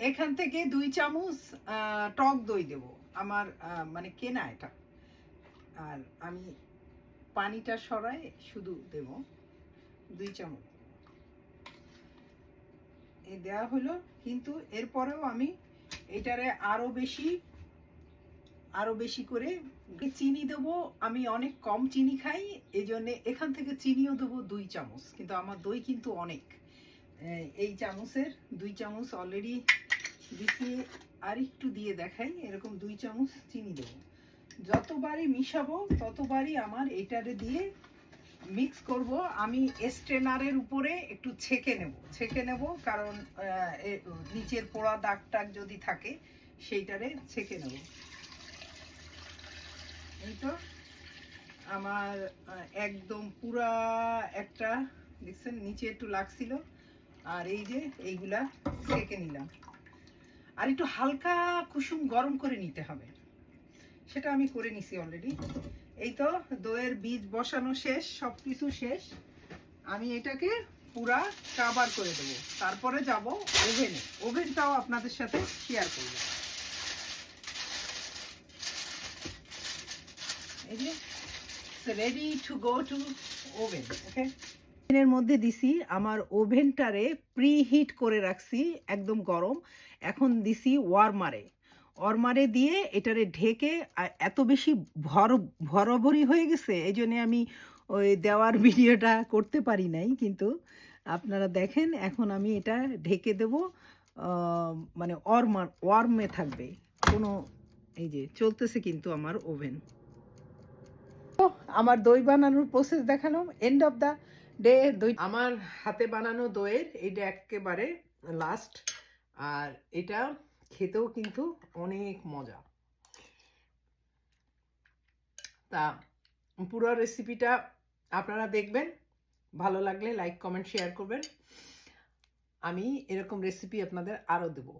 এখান থেকে 2 চামচ টক দই দেব। আমার মানে কেনা এটা। আর আমি পানিটা সরাই শুধু দেব 2 চামচ। এই দেওয়া হলো, কিন্তু এরপরেও আমি এটারে আরো বেশি করে চিনি দেব। আমি অনেক কম চিনি খাই, এই জন্য এখান থেকে চিনিও দেবো 2 চামচ। কিন্তু আমার দই কিন্তু অনেক, এই চামচের 2 চামচ অলরেডি দিচ্ছি। আর একটু দিয়ে দেখাই, এরকম 2 চামচ চিনি দেবো। যতবারই মিশাবো ততবারই আমার এটারে দিয়ে মিক্স করব। আমি স্ট্রেনারের উপরে একটু ছেঁকে নেব, কারণ নিচের পোড়া দাগ টাগ যদি থাকে সেইটারে ছেঁকে নেব। এই তো আমার একদম পুরা একটা, দেখছেন নিচে একটু লাগছিল, আর এই যে এইগুলা ছেঁকে নিলাম। আর একটু হালকা কুসুম গরম করে নিতে হবে, সেটা আমি করে নিছি অলরেডি। এই তো দইয়ের বীজ বসানো শেষ, সবকিছু শেষ। আমি এটাকে পুরা কাভার করে দেবো, তারপরে যাব ওভেনে। ওভেনটাও আপনাদের সাথে শেয়ার করব। এই যে ready to go to oven. Okay, ওভেনের মধ্যে দিছি, আমার ওভেনটারে প্রি হিট করে রাখছি একদম গরম। এখন দিছি ওয়ার্মারে দিয়ে এটারে ঢেকে। এত বেশি ভরাভরি হয়ে গেছে, এই জন্যে আমি ওই দেওয়ার ভিডিওটা করতে পারি নাই, কিন্তু আপনারা দেখেন এখন আমি এটা ঢেকে দেব। মানে ওয়ার্মে থাকবে কোনো, এই যে চলতেছে কিন্তু আমার ওভেন। আমার দই বানানোর প্রসেস দেখালাম, এন্ড অফ দ্য ডে দই আমার হাতে বানানো দইয়ের এটা একেবারে লাস্ট। আর এটা খেতেও কিন্তু অনেক মজা। তা পুরো রেসিপিটা আপনারা দেখবেন, ভালো লাগলে লাইক কমেন্ট শেয়ার করবেন। আমি এরকম রেসিপি আপনাদের আরও দেবো।